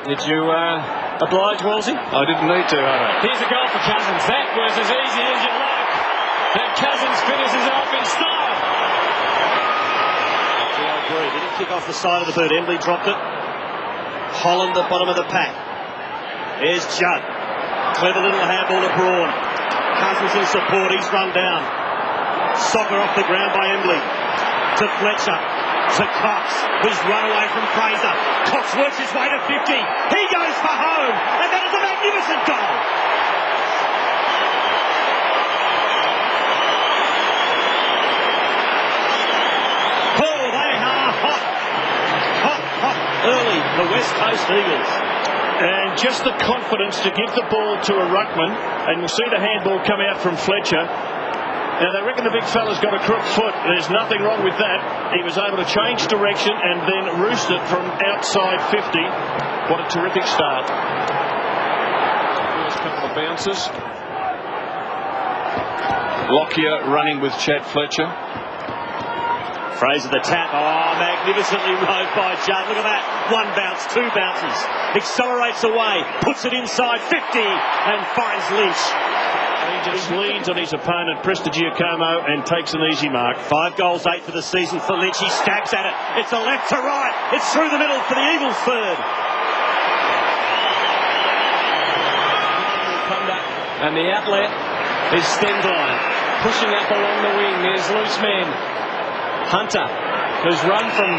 Did you oblige, Wolsey? I didn't need to, Here's a goal for Cousins. That was as easy as you like. And Cousins finishes off in style. I agree. He didn't kick off the side of the boot. Embley dropped it. Holland at bottom of the pack. There's Judd. Clever little handball to Braun. Cousins in support. He's run down. Soccer off the ground by Embley. To Fletcher. To Cox, who's run away from Fraser. Cox works his way to 50. He goes for home. And that is a magnificent goal. Oh, they are hot. Hot early, the West Coast Eagles. And just the confidence to give the ball to a ruckman. And we'll see the handball come out from Fletcher. Now, they reckon the big fella's got a crook foot. There's nothing wrong with that. He was able to change direction and then roost it from outside 50. What a terrific start. First couple of bounces. Lockyer running with Chad Fletcher. Fraser the tap. Oh, magnificently rode by Judd. Look at that. One bounce, two bounces. Accelerates away. Puts it inside 50 and finds Lynch. He just leans on his opponent, Prestigiacomo, and takes an easy mark. 5 goals, 8 for the season for Lynch. He stabs at it. It's a left to right. It's through the middle for the Eagles' third. And the outlet is Stendline. Pushing up along the wing. There's loose men. Hunter, who's run from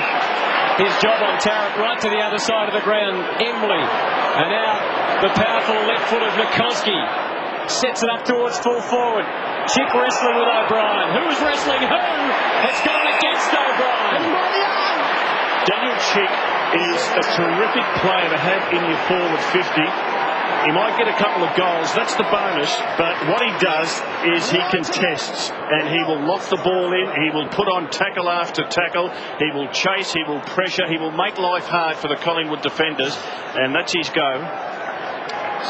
his job on Tarrant right to the other side of the ground. Embley. And now the powerful left foot of Nikoski. Sets it up towards full forward. Chick wrestling with O'Brien. Who's wrestling who? It's gone against O'Brien. Daniel Chick is a terrific player to have in your forward 50. He might get a couple of goals, that's the bonus, but what he does is he contests and he will lock the ball in, he will put on tackle after tackle, he will chase, he will pressure, he will make life hard for the Collingwood defenders, and that's his go.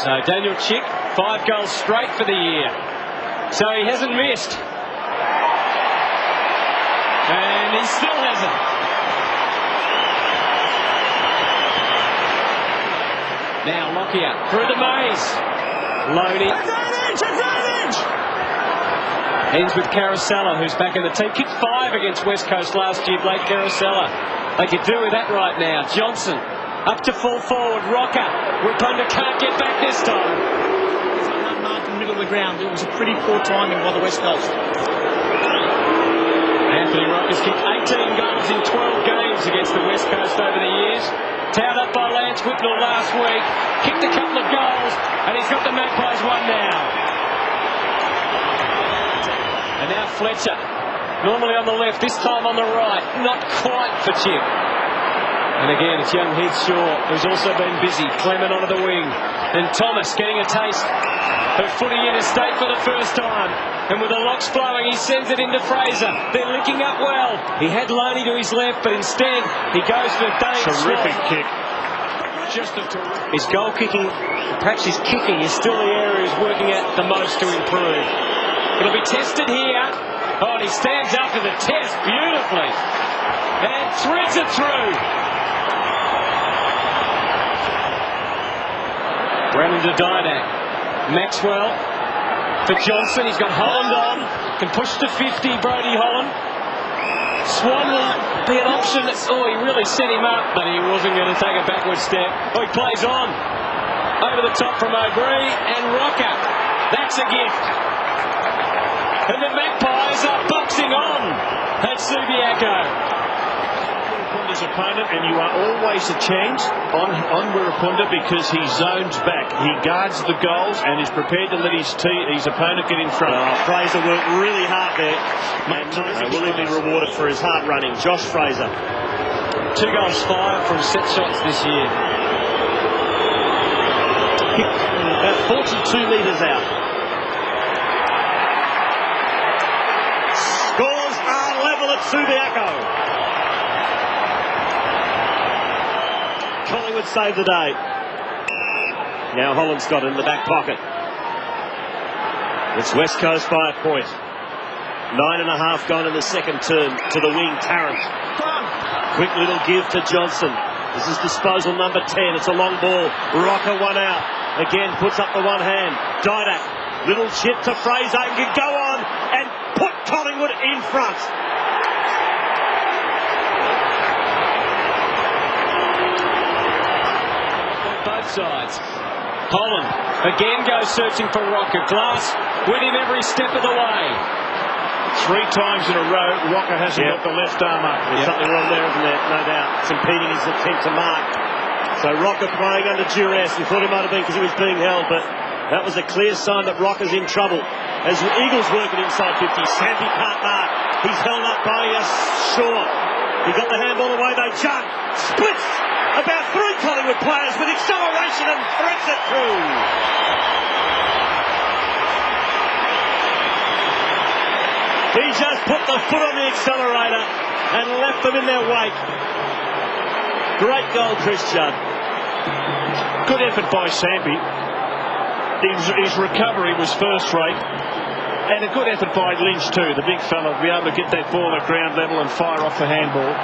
So Daniel Chick, 5 goals straight for the year. So he hasn't missed. And he still hasn't. Now Lockyer through the maze. Loney. Advantage! Ends with Carosella, who's back in the team. Kicked 5 against West Coast last year, Blake Carosella. They could do with that right now. Johnson up to full forward. Rocker. Ripunda can't get back this time. Unmarked in the middle of the ground. It was a pretty poor timing by the West Coast. Anthony Rocker's kicked 18 goals in 12 games against the West Coast over the years. Towed up by Lance Whitnell last week. Kicked a couple of goals, and he's got the Magpies one now. And now Fletcher. Normally on the left, this time on the right. Not quite for Chip. And again, it's young Heath Shaw, who's also been busy. Clement onto the wing. And Thomas getting a taste of footy interstate for the first time. And with the locks flowing, he sends it into Fraser. They're linking up well. He had Loney to his left, but instead he goes for Dane. Terrific kick. Just a terrific. His goal kicking, perhaps his kicking, is still the area he's working at the most to improve. It'll be tested here. Oh, and he stands up to the test beautifully. And threads it through. Brandon to Didak. Maxwell for Johnson. He's got Holland on. Can push to 50, Brodie Holland. Swan will be an option. Oh, he really set him up, but he wasn't going to take a backward step. Oh, he plays on. Over the top from O'Brien and Rocker. That's a gift. And the Magpies are boxing on at Subiaco. His opponent, and you are always a chance on Wirrapunda because he zones back. He guards the goals and is prepared to let his opponent get in front. Fraser worked really hard there. Will he be rewarded for his hard running? Josh Fraser. 2 goals fired from set shots this year. About 42 metres out. Scores are level at Subiaco. Collingwood saved the day. Now Holland's got it in the back pocket. It's West Coast by a point. 9.5 gone in the second term to the wing, Tarrant. Quick little give to Johnson. This is disposal number 10. It's a long ball. Rocker one out. Again puts up the one hand. Didak. Little chip to Fraser and can go on and put Collingwood in front. Both sides. Holland again goes searching for Rocker. Glass with him every step of the way. 3 times in a row, Rocker hasn't got the left arm up. There's something wrong there, isn't there? No doubt. It's impeding his attempt to mark. So Rocker playing under duress. We thought it might have been because he was being held, but that was a clear sign that Rocker's in trouble. As the Eagles working inside 50, Sampi can't mark. He's held up by Shaw. He got the handball away, though. Judd splits about 3 Collingwood players with acceleration and threads it through. He just put the foot on the accelerator and left them in their wake. Great goal, Chris Judd. Good effort by Sampi. His recovery was first rate. And a good effort by Lynch too, the big fella, to be able to get that ball at ground level and fire off the handball.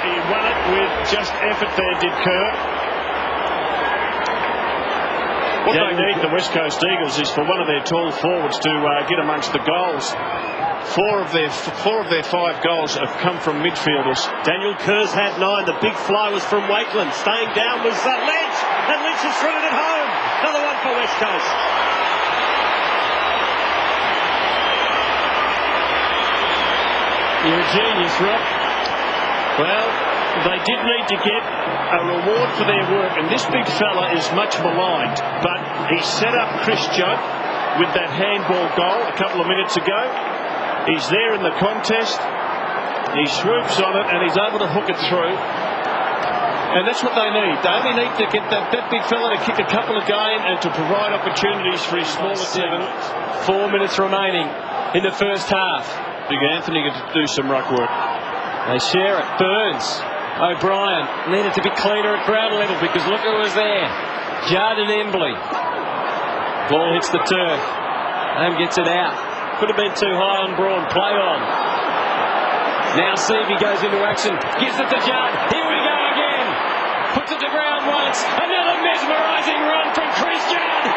He won it with just effort there, did Kerr. What they need, the West Coast Eagles, is for one of their tall forwards to get amongst the goals. Four of their 5 goals have come from midfielders. Daniel Kerr's had 9. The big fly was from Wakeland. Staying down was Lynch, and Lynch has thrown it home. Another one for West Coast. You're a genius, Rob. Well, they did need to get a reward for their work, and this big fella is much maligned, but he set up Chris Judd with that handball goal a couple of minutes ago. He's there in the contest. He swoops on it and he's able to hook it through. And that's what they need. They only need to get that big fella to kick a couple again and to provide opportunities for his smaller 7. 4 minutes remaining in the first half. Big Anthony get to do some ruck work. They share it. Burns. O'Brien needed to be cleaner at ground level because look who was there. Judd and Embley. Ball hits the turf. Home gets it out. Could have been too high on Braun. Play on. Now Seavey goes into action. Gives it to Judd. Here we go again. Puts it to ground once. Another mesmerising run from Chris Judd.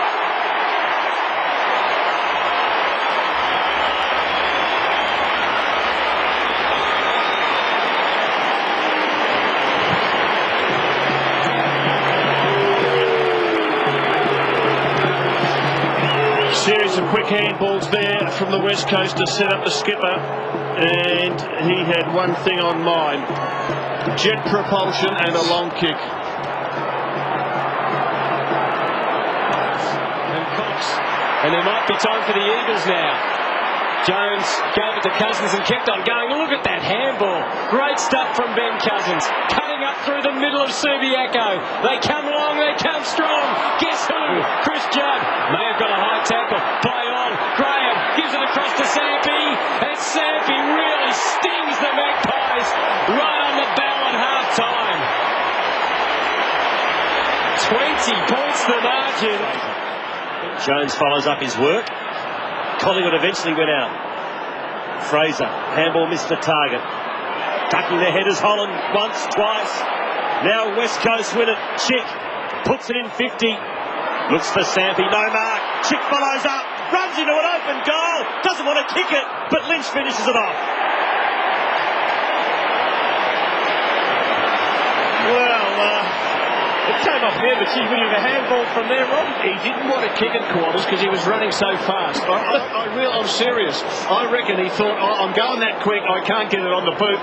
Series of quick handballs there from the West Coast to set up the skipper, and he had one thing on mind: jet propulsion and a long kick. And Cox. And there might be time for the Eagles now. Jones gave it to Cousins and kept on going. Look at that handball. Great stuff from Ben Cousins. Cutting up through the middle of Subiaco. They come long, they come strong. Guess who? Chris Judd may have got a high tackle. Play on. Graham gives it across to Sampi. And Sampi really stings the Magpies right on the bell at half-time. 20 points the margin. Jones follows up his work. Collingwood eventually went out. Fraser, handball missed the target. Ducking the headers, Holland once, twice. Now West Coast win it. Chick puts it in 50. Looks for Sampi, no mark. Chick follows up, runs into an open goal. Doesn't want to kick it, but Lynch finishes it off. Well, it came off there, but she's winning a handball from there, Rob. He didn't want to kick at quarters because he was running so fast. I'm serious. I reckon he thought, I'm going that quick, I can't get it on the boot.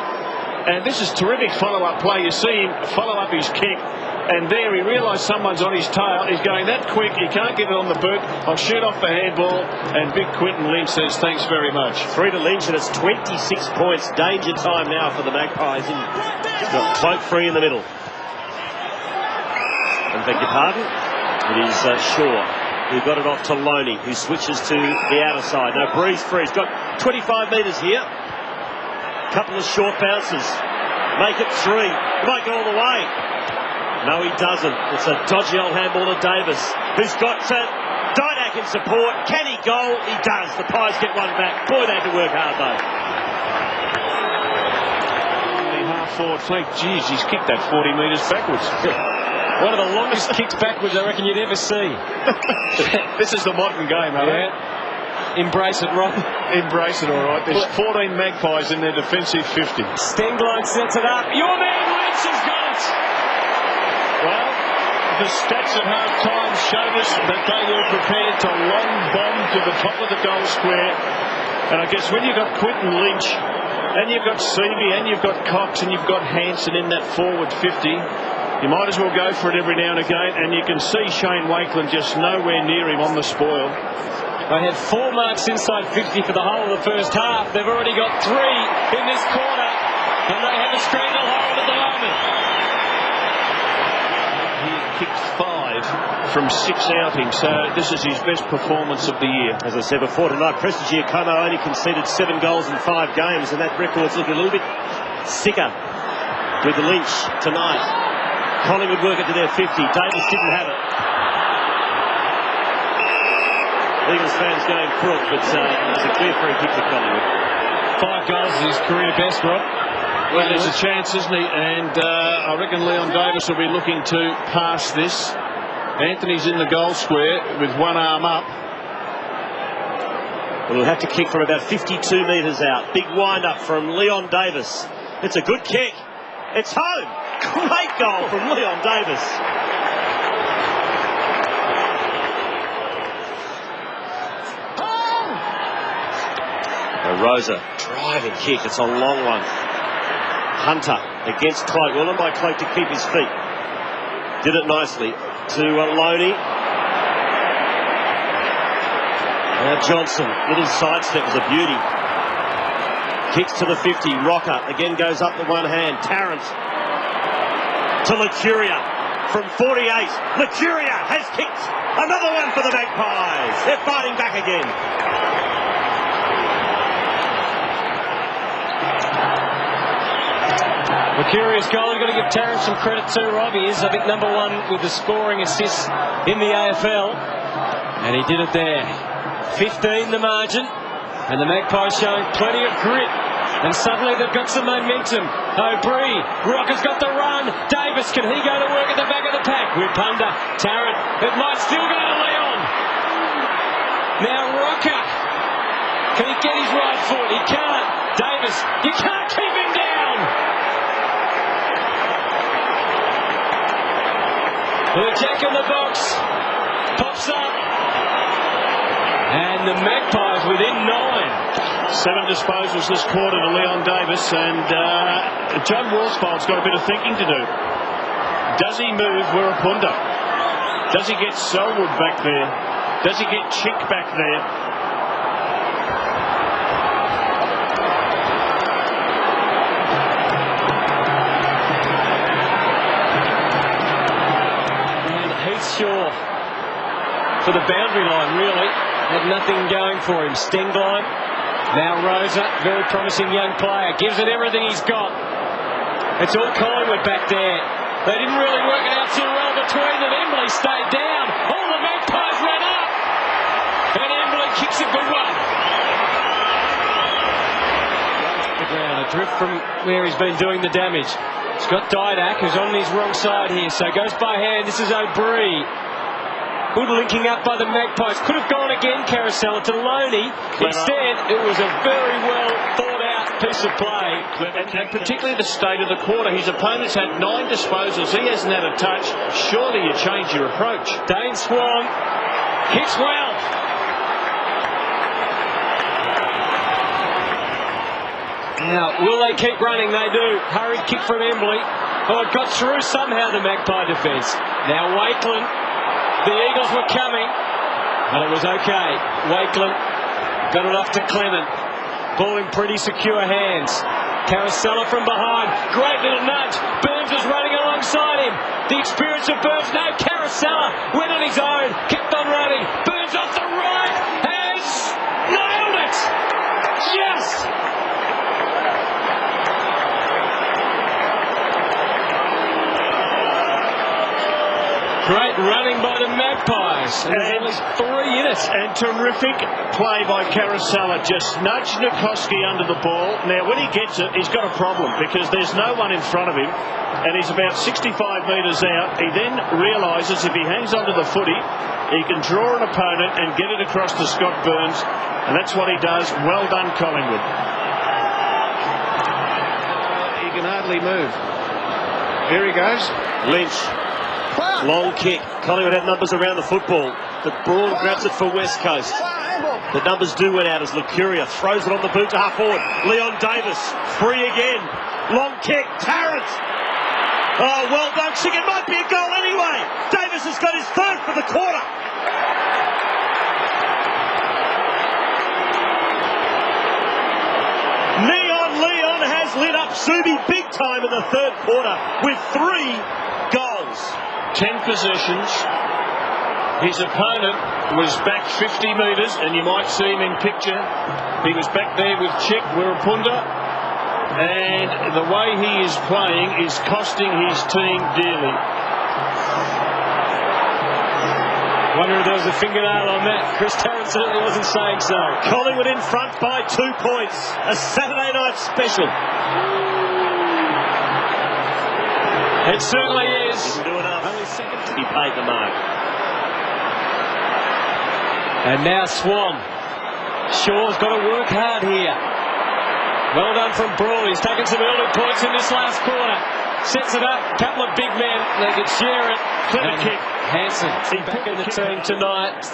And this is terrific follow-up play. You see him follow up his kick, and there he realised someone's on his tail. He's going that quick, he can't get it on the boot. I'll shoot off the handball, and big Quinton Lynch says thanks very much. 3 to Lynch, and it's 26 points. Danger time now for the Magpies. He's got Cloak free in the middle. I beg your pardon? It is Shaw who got it off to Loney, who switches to the outer side. Now Breeze free. He's got 25 metres here. Couple of short bounces. Make it 3. He might go all the way. No, he doesn't. It's a dodgy old handball to Davis, who's got Didak in support. Can he goal? He does. The Pies get one back. Boy, they had to work hard, though. The half-forward flank. Geez, he's kicked that 40 metres backwards. One of the longest kicks backwards I reckon you'd ever see. This is the modern game, eh? Yeah. Embrace it, Rob. Embrace it, all right. There's 14 Magpies in their defensive 50. Stengline sets it up. Your man Lynch has got it. Well, the stats at half-time showed us that they were prepared to long bomb to the top of the goal square. And I guess when you've got Quinton Lynch, and you've got Seavey, and you've got Cox, and you've got Hanson in that forward 50, you might as well go for it every now and again. And you can see Shane Wakeland just nowhere near him on the spoil. They had 4 marks inside 50 for the whole of the first half. They've already got 3 in this quarter, and they have a stranglehold at the moment. He kicked 5 from 6 outings, so this is his best performance of the year. As I said before tonight, Prestige Giacomo only conceded 7 goals in 5 games, and that record's looking a little bit sicker with the Lynch tonight. Collingwood work it to their 50. Davis didn't have it. Eagles fans going crook, but it's a clear free kick for Collingwood. 5 goals is his career best, Rob. Well, there's a chance, isn't he? And I reckon Leon Davis will be looking to pass this. Anthony's in the goal square with one arm up. Well, he'll have to kick from about 52 metres out. Big wind-up from Leon Davis. It's a good kick. It's home. Great goal from Leon Davis. Rosa, driving kick. It's a long one. Hunter against Cloak. Well, not by Cloak to keep his feet. Did it nicely to Loney. Now Johnson, little sidestep was a beauty. Kicks to the 50. Rocker again goes up the one hand. Tarrant to Lucuria from 48. Lucuria has kicked another one for the Magpies. They're fighting back again. Mercurius goal, you've got to give Tarrant some credit too, Rob. He is, I think, number 1 with the scoring assists in the AFL. And he did it there. 15 the margin. And the Magpies showing plenty of grit. And suddenly they've got some momentum. O'Brien, Rocker's got the run. Davis, can he go to work at the back of the pack? Whip under. Tarrant, it might still go to Leon. Now Rocker. Can he get his right foot? He can't. Davis, you can't keep him down. The jack in the box pops up, and the Magpies within 9. 7 disposals this quarter to Leon Davis, and John Worsfold's got a bit of thinking to do. Does he move Wirrapunda? Does he get Selwood back there? Does he get Chick back there? Shaw for the boundary line, really. Had nothing going for him. Stengline. Now Rosa, very promising young player. Gives it everything he's got. It's all Collingwood back there. They didn't really work it out too well between them. Embley stayed down. All the Magpies ran up. And Embley kicks a good one. The ground, adrift from where he's been doing the damage. It's got Didak, who's on his wrong side here, so goes by hand. This is O'Brien. Good linking up by the Magpies. Could have gone again, Carousel, to Loney. Instead, it was a very well thought out piece of play. And particularly the state of the quarter. His opponent's had 9 disposals. He hasn't had a touch. Surely you change your approach. Dane Swan hits well. Now, will they keep running? They do. Hurried kick from Embley. Oh, it got through somehow, the Magpie defence. Now Wakeland. The Eagles were coming, but it was okay. Wakeland got it off to Clement. Ball in pretty secure hands. Carousel from behind. Great little nudge. Burns is running alongside him. The experience of Burns. No, Carousel went on his own. Kept on running. Burns off the right. Has nailed it. Yes. Great running by the Magpies. There's only 3 in it. And terrific play by Carousella. Just nudged Nikoski under the ball. Now, when he gets it, he's got a problem because there's no one in front of him. And he's about 65 metres out. He then realises if he hangs onto the footy, he can draw an opponent and get it across to Scott Burns. And that's what he does. Well done, Collingwood. He can hardly move. Here he goes. Lynch. Long kick. Collingwood had numbers around the football, but Braun grabs it for West Coast. The numbers do win out as Lucuria throws it on the boot to half forward. Leon Davis, free again. Long kick. Tarrant. Oh, well done, Chick. It might be a goal anyway. Davis has got his 3rd for the quarter. Leon has lit up Subi big time in the 3rd quarter with 3 goals. 10 possessions. His opponent was back 50 metres, and you might see him in picture. He was back there with Chick Wirapunda, and the way he is playing is costing his team dearly. Wonder if there was a fingernail on that. Chris Tarrant certainly wasn't saying so. Collingwood in front by 2 points. A Saturday night special. It certainly is. Didn't do enough. Only second to be paid the mark. And now Swan. Shaw's got to work hard here. Well done from Brawl. He's taken some early points in this last quarter. Sets it up. Couple of big men. They can share it. Clever kick. Hansen back in the team tonight.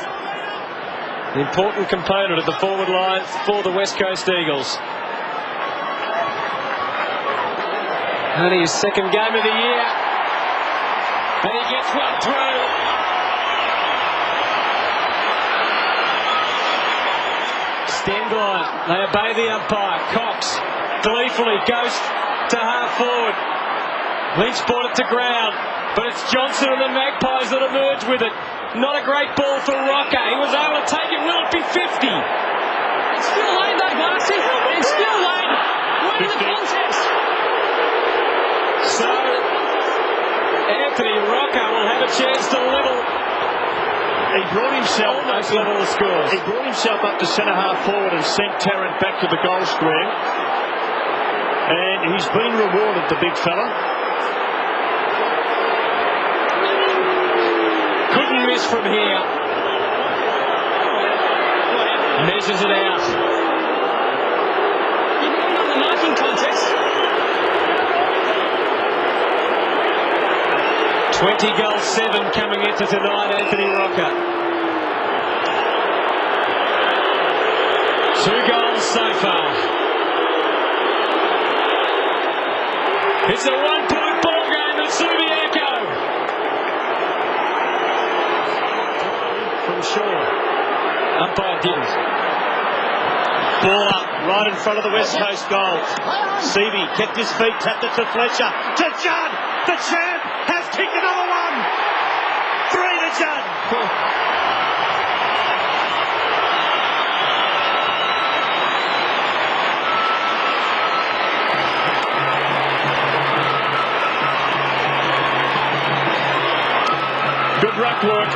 An important component of the forward line for the West Coast Eagles. Only his 2nd game of the year. And he gets one through. Stengline, they obey the umpire. Cox gleefully goes to half forward. Lynch brought it to ground, but it's Johnson and the Magpies that emerge with it. Not a great ball for Rocker. He was able to take it. Will it be 50? It's still late though, Darcy. It's still late. We're in the contest. So Anthony Rocker will have a chance to level. He brought himself almost level the scores. He brought himself up to centre half forward and sent Tarrant back to the goal square. And he's been rewarded, the big fella. Couldn't miss from here. Measures it out. The marking contest. 20 goals, 7 coming into tonight, Anthony Rocker. 2 goals so far. It's a 1-point ball game at Subiaco. From Shaw. Umpire didn't. Ball up right in front of the West Coast goal. Seavey kept his feet, tapped it to Fletcher. To Judd. The champ has kicked another one. 3 to Judd. Good ruck work.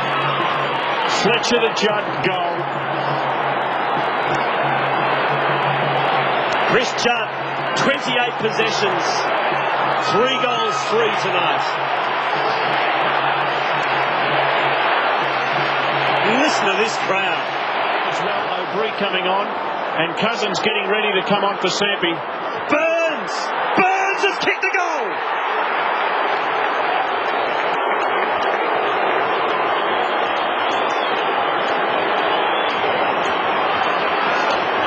Fletcher to Judd goal. Chris Judd, 28 possessions. 3 goals, 3 tonight. Listen to this crowd. As well, O'Brien coming on, and Cousins getting ready to come on for Sampi. Burns has kicked the goal.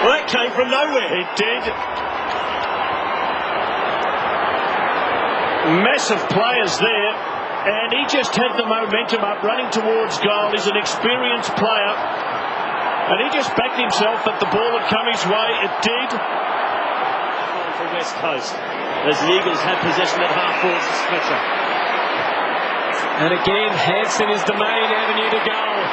Well, that came from nowhere. It did. Massive players there, and he just had the momentum up, running towards goal. He's an experienced player, and he just backed himself that the ball had come his way. It did. For West Coast, as the Eagles had possession at half forward to Fletcher. And again, Hansen is the main avenue to goal.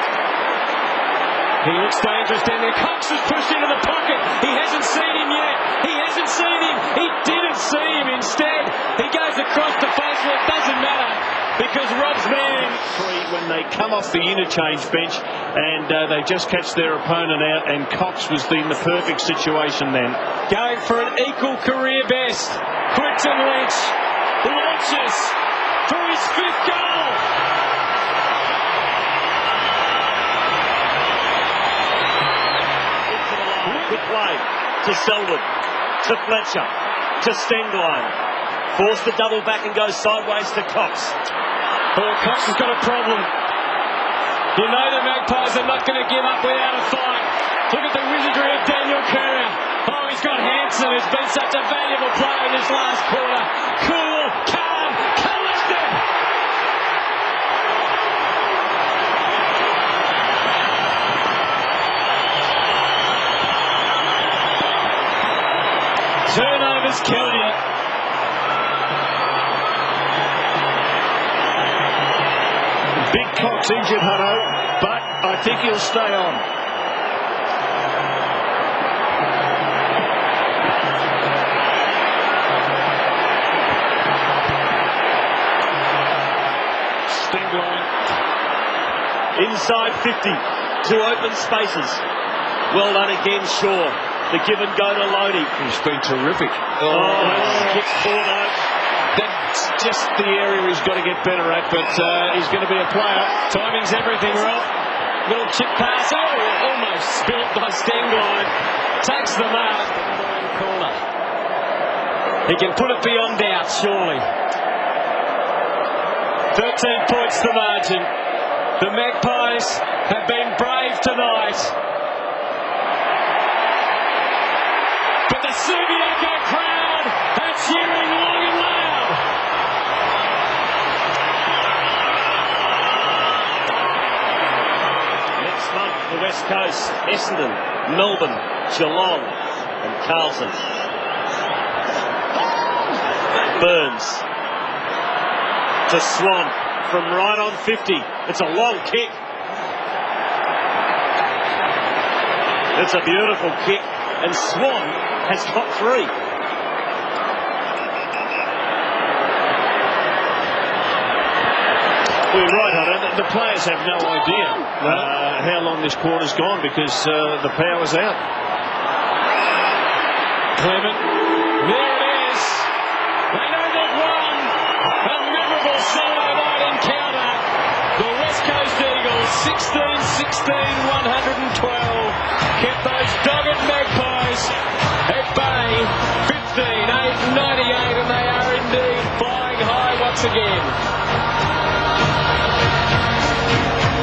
He looks dangerous down there. Cox is pushed into the pocket. He hasn't seen him yet. He hasn't seen him. He didn't see him. Instead, he goes across the face. Well, it doesn't matter because Rob's man. 3 point when they come off the interchange bench and they just catch their opponent out, and Cox was in the perfect situation then. Going for an equal career best. Quinton Lynch launches for his 5th goal. Into the line. Good play to Selwood, to Fletcher, to Stengline. Forced to double back and go sideways to Cox. Oh, Cox has got a problem. You know the Magpies are not going to give up without a fight. Look at the wizardry of Daniel Courier. Oh, he's got Hanson, who's been such a valuable player in this last quarter. Cool, calm, collected. Turnovers kill you. Big Cox injured, Hutto, but I think he'll stay on. Stengline. Inside 50, 2 open spaces. Well done again, Shaw. The give and go to Lodi. He's been terrific. Kicks forward. That's just the area he's got to get better at, but he's going to be a player. Timing's everything, Rob. Little chip pass. Oh, almost spilt by Stengline. Takes the mark. Corner. He can put it beyond doubt, surely. 13 points the margin. The Magpies have been brave tonight. But the Subiaco crowd are cheering long and loud. Next month, the West Coast, Essendon, Melbourne, Geelong and Carlton. Burns to Swan from right on 50. It's a long kick. It's a beautiful kick, and Swan has got 3. We're right, Hunter. The players have no idea how long this quarter's gone because the power's out. Clement, there it is. They know they've won. A memorable solo night encounter. The West Coast Eagles, 16-16-112. Kept those dogged Magpies at bay. 15-8-98, and they are indeed flying high once again.